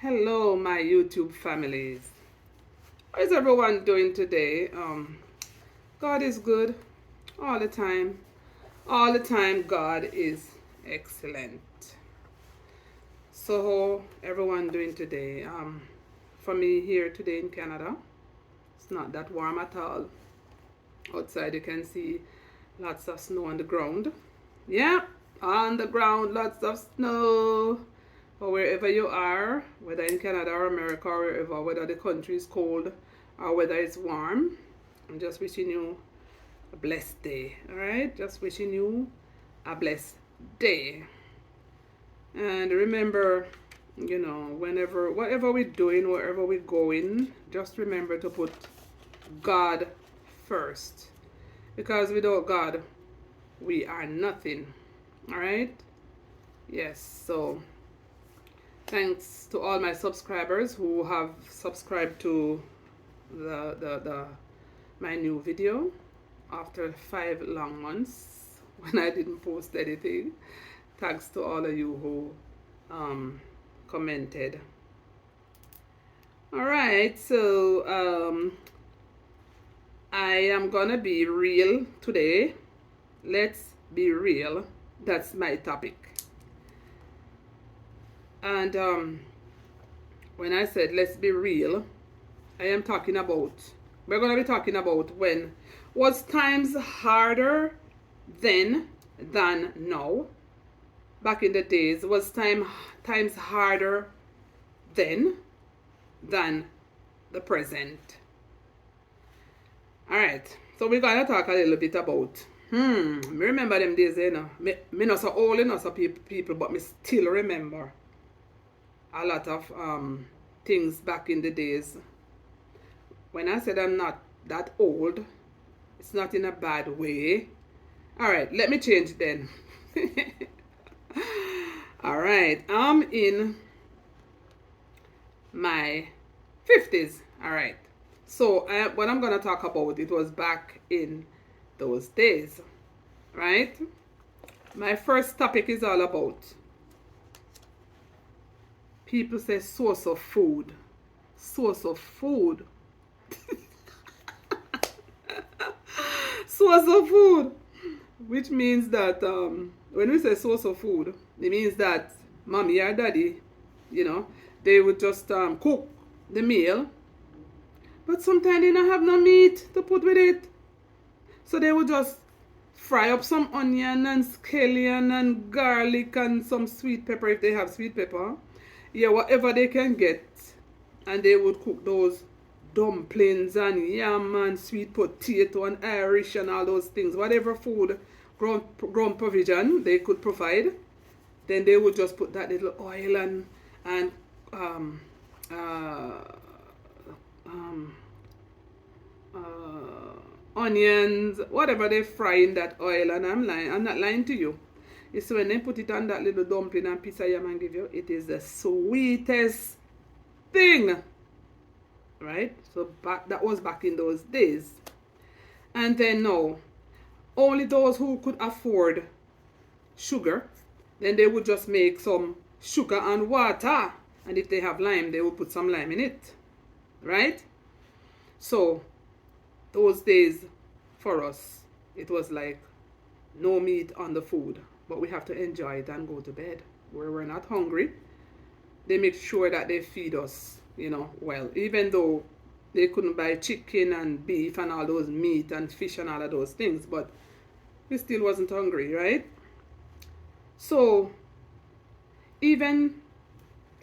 Hello, my YouTube families. How is everyone doing today? God is good all the time. All the time, God is excellent. So, how everyone doing today? For me here today in Canada, it's not that warm at all. Outside, you can see lots of snow on the ground. Yeah, on the ground, lots of snow. Or wherever you are, whether in Canada or America or wherever, whether the country is cold or whether it's warm, I'm just wishing you a blessed day. All right, just wishing you a blessed day. And remember, whenever, whatever we're doing, wherever we're going, just remember to put God first. Because without God, we are nothing. All right? Yes, so thanks to all my subscribers who have subscribed to the my new video after 5 long months when I didn't post anything. Thanks to all of you who commented. All right, so I am gonna be real today. Let's be real. That's my topic. And when I said let's be real, I am talking about, we're going to be talking about when was times harder then than now. Back in the days, was times harder then than the present. All right, so we're going to talk a little bit about, me remember them days, me not so old enough so people, but me still remember a lot of things back in the days. When I said I'm not that old, it's not in a bad way. All right, let me change then. All right, I'm in my 50s. All right, so what I'm going to talk about, it was back in those days, right? My first topic is all about, people say source of food. Source of food. Source of food. Which means that when we say source of food, it means that mommy or daddy, they would just cook the meal. But sometimes they don't have no meat to put with it. So they would just fry up some onion and scallion and garlic and some sweet pepper if they have sweet pepper. Yeah, whatever they can get. And they would cook those dumplings and yam and sweet potato and Irish and all those things. Whatever food, grown provision they could provide. Then they would just put that little oil and onions, whatever they fry in that oil. And I'm not lying to you. It's when they put it on that little dumpling and piece of yam and give you, it is the sweetest thing. Right? So that was back in those days. And then now, only those who could afford sugar, then they would just make some sugar and water. And if they have lime, they would put some lime in it. Right? So, those days for us, it was like no meat on the food. But we have to enjoy it and go to bed. Where we're not hungry, they make sure that they feed us, well. Even though they couldn't buy chicken and beef and all those meat and fish and all of those things, but we still wasn't hungry, right? So, even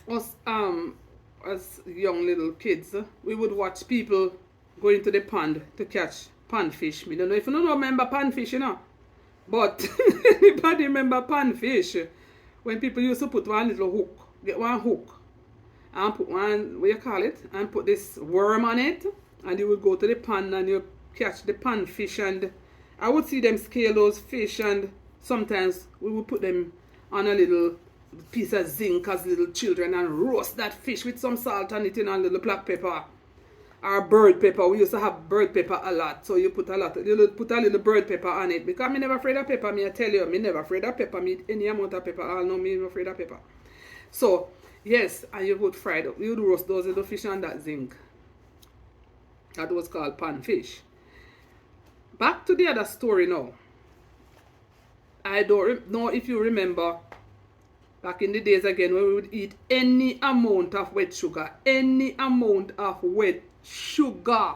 us as young little kids, we would watch people going to the pond to catch panfish. I don't know if you don't remember panfish, but anybody remember panfish? When people used to put one little hook, get one hook, and put one, what you call it, and put this worm on it, and you would go to the pond and you catch the panfish, and I would see them scale those fish, and sometimes we would put them on a little piece of zinc as little children and roast that fish with some salt on it and a little black pepper. Or bird pepper. We used to have bird pepper a lot. So you put a little bird pepper on it. Because me never afraid of pepper, me I tell you. Me never afraid of pepper. Me any amount of pepper. I'll know me never afraid of pepper. So Yes, and you would you would roast those little fish on that zinc. That was called pan fish. Back to the other story now. I don't know if you remember back in the days again when we would eat any amount of wet sugar. Any amount of wet sugar.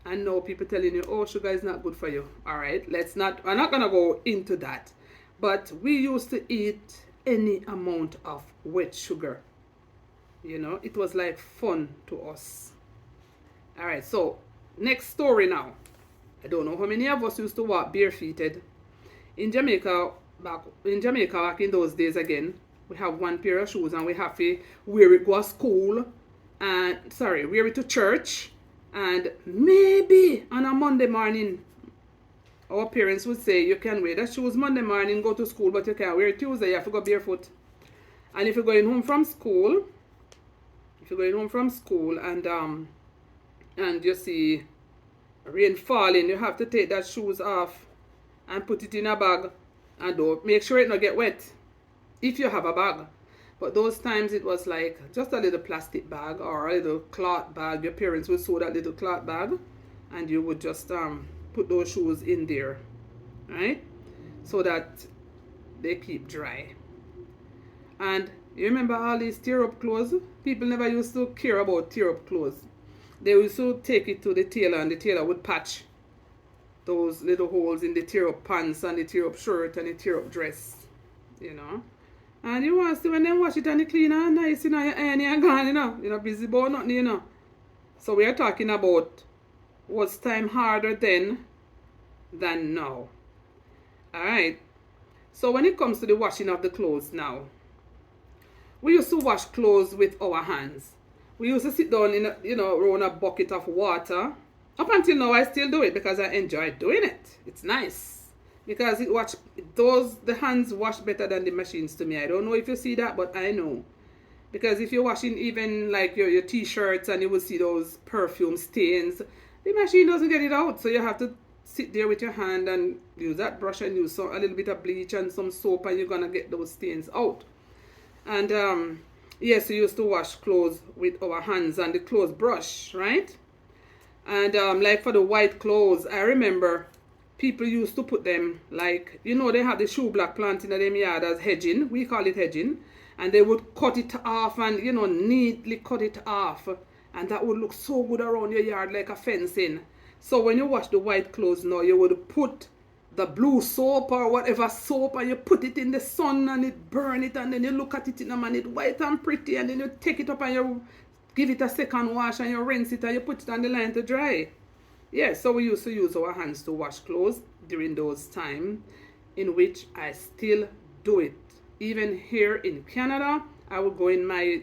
And now people telling you, oh, sugar is not good for you. Alright, I'm not gonna go into that. But we used to eat any amount of wet sugar. You know, it was like fun to us. Alright, so next story now. I don't know how many of us used to walk barefooted. In Jamaica back in those days again, we have one pair of shoes and we have to wear it go to school and wear it to church, and maybe on a Monday morning our parents would say you can wear the shoes Monday morning, go to school, but you can't wear it Tuesday, you have to go barefoot. And if you're going home from school, and you see rain falling, you have to take that shoes off and put it in a bag, and don't make sure it not get wet if you have a bag. But those times it was like just a little plastic bag or a little cloth bag. Your parents would sew that little cloth bag and you would just put those shoes in there, right, so that they keep dry. And you remember all these tear up clothes? People never used to care about tear up clothes. They used to take it to the tailor and the tailor would patch those little holes in the tear up pants and the tear up shirt and the tear up dress, you know. And you want to see when they wash it and they clean and nice, you know, your iron and gone, you know. You're not busy about nothing, you know. So we are talking about was time harder then than now. Alright. So when it comes to the washing of the clothes now, we used to wash clothes with our hands. We used to sit down in around a bucket of water. Up until now, I still do it because I enjoy doing it. It's nice because the hands wash better than the machines to me. I don't know if you see that, but I know, because if you're washing even like your t-shirts and you will see those perfume stains, the machine doesn't get it out. So you have to sit there with your hand and use that brush and use a little bit of bleach and some soap, and you're gonna get those stains out. And yes, we used to wash clothes with our hands and the clothes brush, right? And like for the white clothes, I remember people used to put them, like, you know, they have the shoe block plant in them yard as hedging. We call it hedging. And they would cut it off and, you know, neatly cut it off. And that would look so good around your yard like a fencing. So when you wash the white clothes now, you would put the blue soap or whatever soap and you put it in the sun and it burn it, and then you look at it in them and it's white and pretty, and then you take it up and you give it a second wash and you rinse it and you put it on the line to dry. Yeah, so we used to use our hands to wash clothes during those times, in which I still do it. Even here in Canada, I would go in my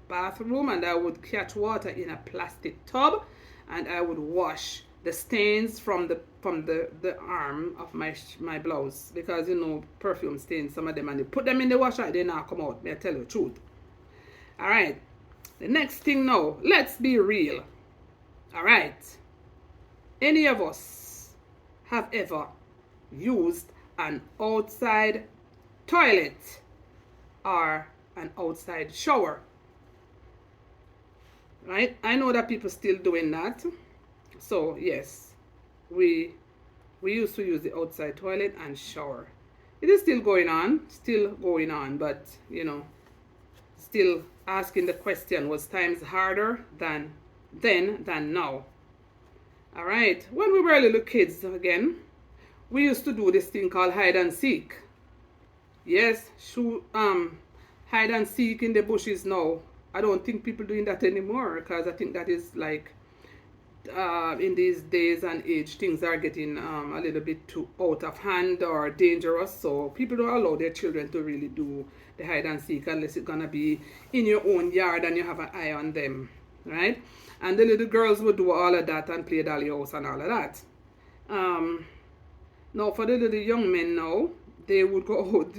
bathroom and I would catch water in a plastic tub and I would wash the stains from the arm of my blouse, because you know perfume stains, some of them, and you put them in the washer, they now come out. May I tell you the truth? All right. The next thing now, let's be real. All right. Any of us have ever used an outside toilet or an outside shower? Right? I know that people still doing that. So yes, we used to use the outside toilet and shower. It is still going on, but you know, still asking the question, was times harder than then than now? All right, when we were little kids again, we used to do this thing called hide and seek. Yes, hide and seek in the bushes now. I don't think people doing that anymore, because I think that is like in these days and age, things are getting a little bit too out of hand or dangerous, so people don't allow their children to really do the hide and seek unless it's gonna be in your own yard and you have an eye on them, right? And the little girls would do all of that and play dolly house and all of that. Now for the little young men now, they would go out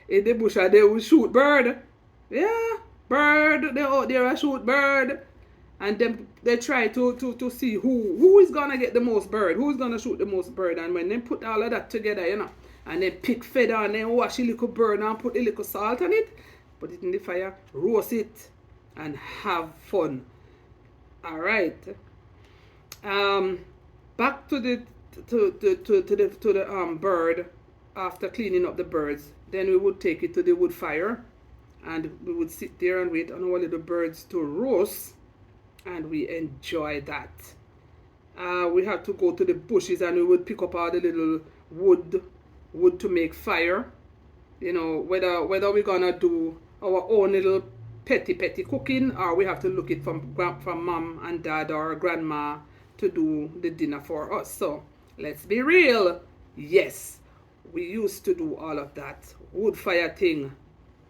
in the bush and they would shoot bird. Yeah, bird, they out there and shoot bird. And then they try to see who is gonna get the most bird, who's gonna shoot the most bird. And when they put all of that together, you know, and then pick feather and then wash a little bird and put a little salt on it, put it in the fire, roast it, and have fun. All right. Back to the bird. After cleaning up the birds, then we would take it to the wood fire, and we would sit there and wait on our little birds to roast, and we enjoy that. We had to go to the bushes, and we would pick up all the little wood to make fire. You know, whether we're gonna do our own little petty cooking, or we have to look it from mom and dad or grandma to do the dinner for us. So let's be real. Yes, we used to do all of that wood fire thing.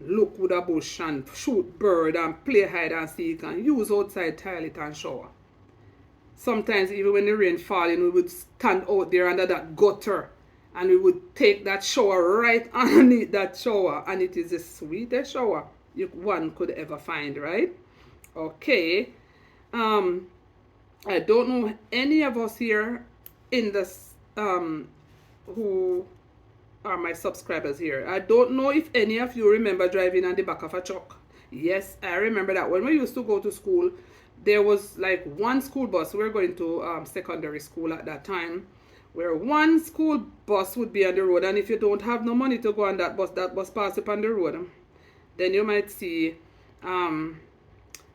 Look with a bush and shoot bird and play hide and seek and use outside toilet and shower. Sometimes even when the rain falling, we would stand out there under that gutter and we would take that shower right underneath that shower, and it is the sweetest shower one could ever find, right? Okay. I don't know any of us here in this who are my subscribers here. I don't know if any of you remember driving on the back of a truck. Yes, I remember that. When we used to go to school, there was like one school bus. We were going to secondary school at that time, where one school bus would be on the road, and if you don't have no money to go on that bus pass up on the road, then you might see Mr.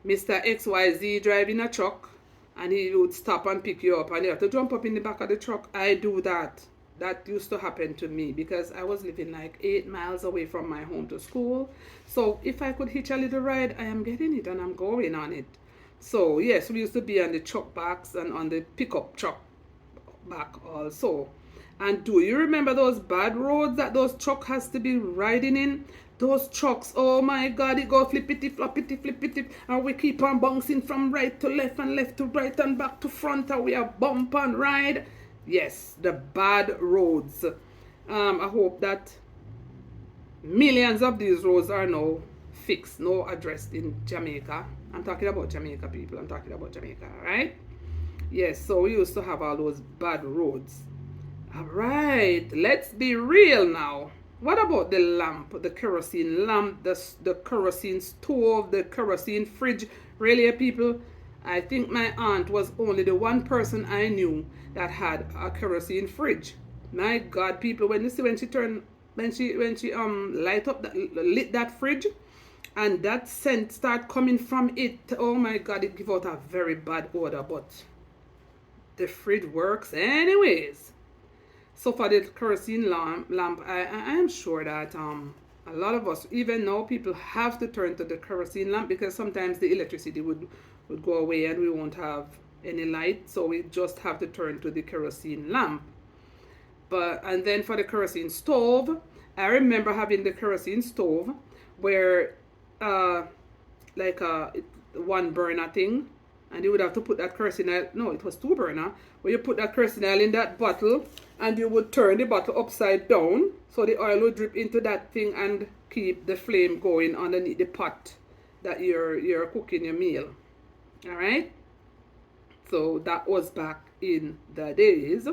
XYZ driving a truck, and he would stop and pick you up, and you have to jump up in the back of the truck. I do that. That used to happen to me because I was living like 8 miles away from my home to school. So if I could hitch a little ride, I am getting it and I'm going on it. So yes, we used to be on the truck backs and on the pickup truck back also. And do you remember those bad roads that those truck has to be riding in? Those trucks, oh my God, it go flippity flippity, and we keep on bouncing from right to left and left to right and back to front, and we are bump and ride. Yes, the bad roads. I hope that millions of these roads are now fixed, now addressed in Jamaica. I'm talking about Jamaica, people. I'm talking about Jamaica, right? Yes, so we used to have all those bad roads. All right, let's be real now. What about the lamp, the kerosene lamp, the kerosene stove, the kerosene fridge? Really, people? I think my aunt was only the one person I knew that had a kerosene fridge. My God, people, when she lit up lit that fridge, and that scent start coming from it, oh my God, it give out a very bad odor, but the fridge works anyways. So for the kerosene lamp, I am sure that a lot of us, even now, people have to turn to the kerosene lamp because sometimes the electricity would go away and we won't have any light, so we just have to turn to the kerosene lamp. And then for the kerosene stove, I remember having the kerosene stove where like a one burner thing, and you would have to put that kerosene oil, no, it was 2 burner, where you put that kerosene oil in that bottle and you would turn the bottle upside down so the oil would drip into that thing and keep the flame going underneath the pot that you're cooking your meal. All right, so that was back in the days.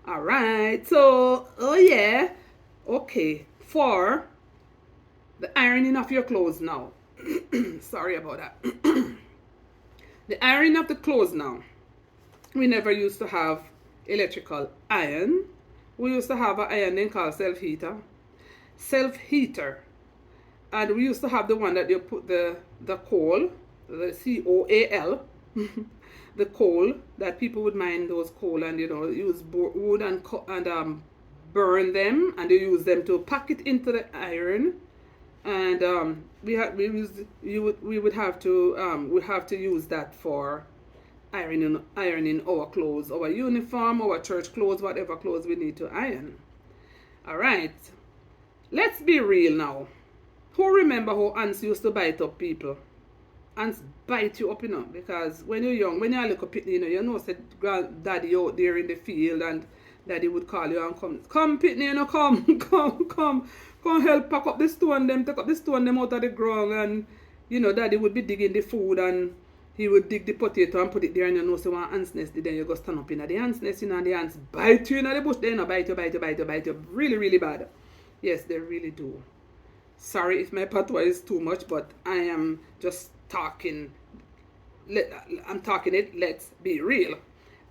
All right, so oh yeah, okay, for the ironing of your clothes now. Sorry about that. The ironing of the clothes now, we never used to have electrical iron. We used to have an iron then called self-heater, and we used to have the one that you put the coal, the COAL, the coal, that people would mine those coal and use wood and burn them, and they use them to pack it into the iron. And we would have to use that for ironing our clothes, our uniform, our church clothes, whatever clothes we need to iron. All right, let's be real now. Who remember how ants used to bite up people? Ants bite you up, because when you're young, when you're a little pitney, said granddaddy out there in the field, and daddy would call you and come pitney, come help pack up the stone them, take up the stone them out of the ground, and daddy would be digging the food, and he would dig the potato and put it there, and so one ant's nest, then you go stand up in the ant's nest, and the ants bite you in the bush, then bite you really, really bad. Yes, they really do. Sorry if my patois is too much, but I am just talking. I'm talking it. Let's be real.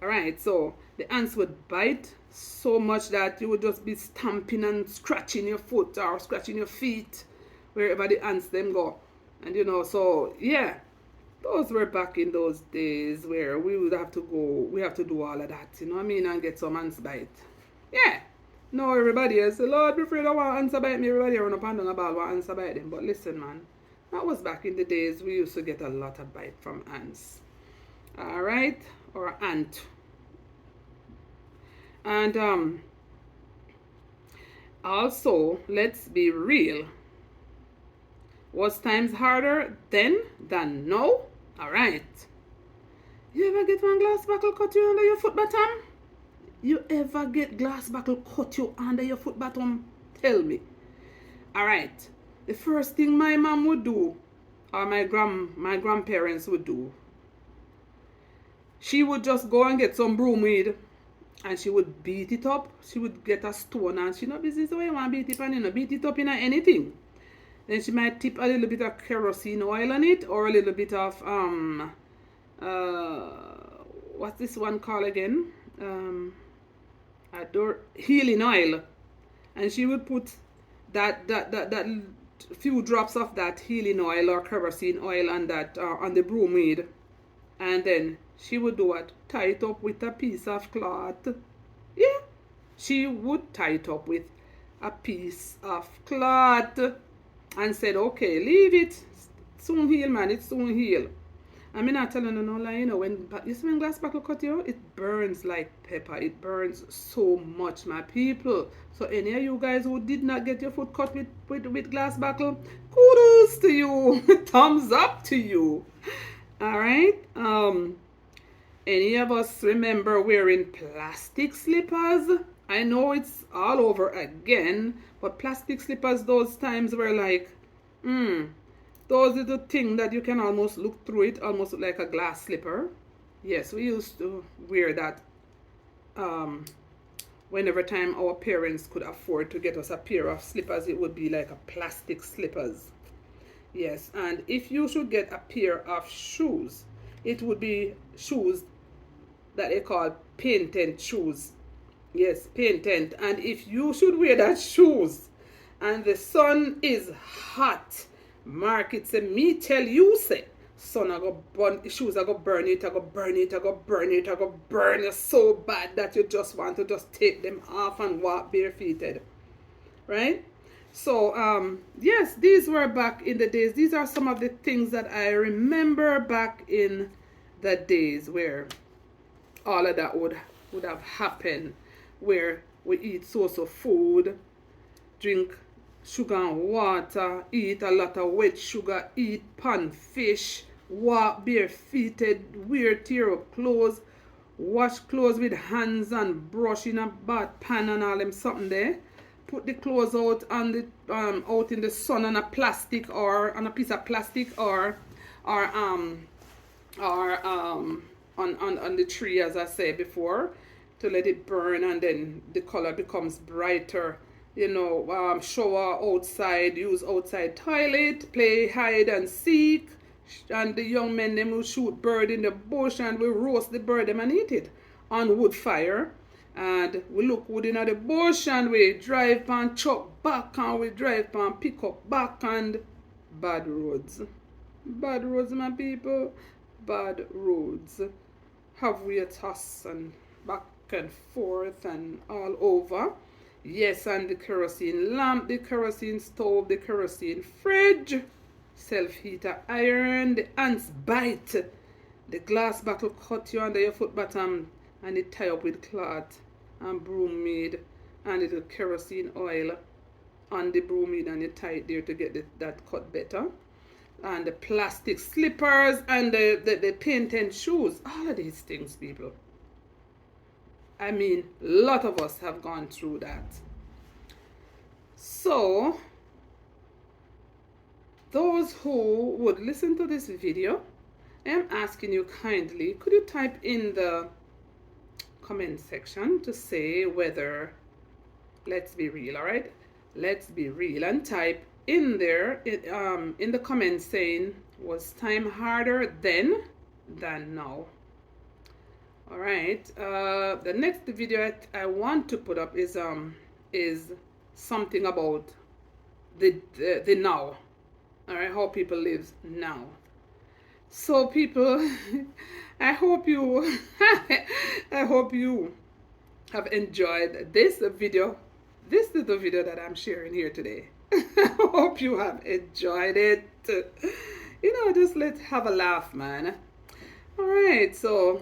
All right. So the ants would bite so much that you would just be stamping and scratching your foot or scratching your feet wherever the ants them go. And so yeah, those were back in those days where we would have to go, we have to do all of that, you know what I mean, and get some ants bite. Yeah. No, everybody else, Lord, be afraid I want ants bite me. Everybody run up and down about what ants bite them. But listen, man, that was back in the days we used to get a lot of bite from ants. All right, or ant. And also, let's be real. Was times harder then than now? All right. You ever get one glass buckle cut you under your foot bottom? You ever get glass buckle cut you under your foot bottom? Tell me. All right. The first thing my mom would do, or my grandparents would do, she would just go and get some broom weed and she would beat it up. She would get a stone and she not busy so you want to beat it and beat it up in anything. Then she might tip a little bit of kerosene oil on it or a little bit of what's this one called again? Healing oil. And she would put that few drops of that healing oil or kerosene oil on that on the broom weed. And then she would do what? Tie it up with a piece of cloth. Yeah. She would tie it up with a piece of cloth and said, okay, leave it. Soon heal, man. It soon heal. I mean, not telling you no lie, when glass buckle cut you, it burns like pepper. It burns so much, my people. So any of you guys who did not get your foot cut with glass buckle, kudos to you. Thumbs up to you. All right. Any of us remember wearing plastic slippers? I know it's all over again, but plastic slippers, those times were like, those little thing that you can almost look through it, almost like a glass slipper. Yes, we used to wear that whenever time our parents could afford to get us a pair of slippers. It would be like a plastic slippers. Yes, and if you should get a pair of shoes, it would be shoes that they call painted shoes. Yes, painted. And if you should wear that shoes and the sun is hot, mark it, say me tell you, say sun I go burn, shoes I go burn it, I go burn it, I go burn it, I go burn it so bad that you just want to just take them off and walk barefooted. Right? So yes, these were back in the days. These are some of the things that I remember back in the days where all of that would have happened, where we eat so food, drink sugar and water, eat a lot of wet sugar, eat pan fish, walk barefooted, wear tear up clothes, wash clothes with hands and brush in a bath pan and all them something there. Put the clothes out on the out in the sun on a plastic or on a piece of plastic or on the tree, as I said before, to let it burn, and then the color becomes brighter. Shower outside, use outside toilet, play hide and seek, and the young men them will shoot bird in the bush and we roast the bird them and eat it on wood fire. And we look wood in the bush and we drive and chop back and we drive and pick up back, and bad roads. Bad roads, my people. Bad roads. Have we a toss and back and forth and all over. Yes, and the kerosene lamp, the kerosene stove, the kerosene fridge, self-heater iron, the ants bite, the glass bottle cut you under your foot bottom and it tie up with cloth and broom made and little kerosene oil on the broom made and you tie it there to get that cut better. And the plastic slippers and the painted shoes. All of these things, people. I mean, a lot of us have gone through that. So, those who would listen to this video, I'm asking you kindly, could you type in the comment section to say whether, let's be real, all right? Let's be real and type in there, in the comments saying, was time harder then than now? All right. The next video I want to put up is something about the now. All right, how people live now. So people, I hope you I hope you have enjoyed this video. This is the video that I'm sharing here today. I hope you have enjoyed it. Just let's have a laugh, man. All right, so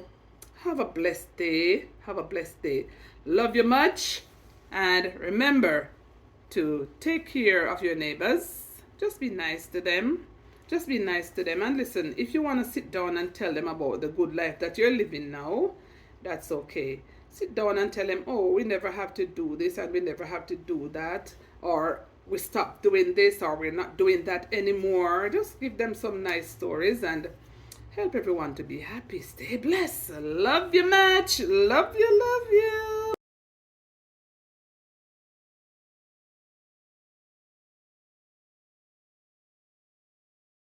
have a blessed day. Have a blessed day. Love you much. And remember to take care of your neighbors. Just be nice to them. Just be nice to them. And listen, if you want to sit down and tell them about the good life that you're living now, that's okay. Sit down and tell them, oh, we never have to do this and we never have to do that. Or we stopped doing this or we're not doing that anymore. Just give them some nice stories and help everyone to be happy. Stay blessed. Love you much. Love you, love you.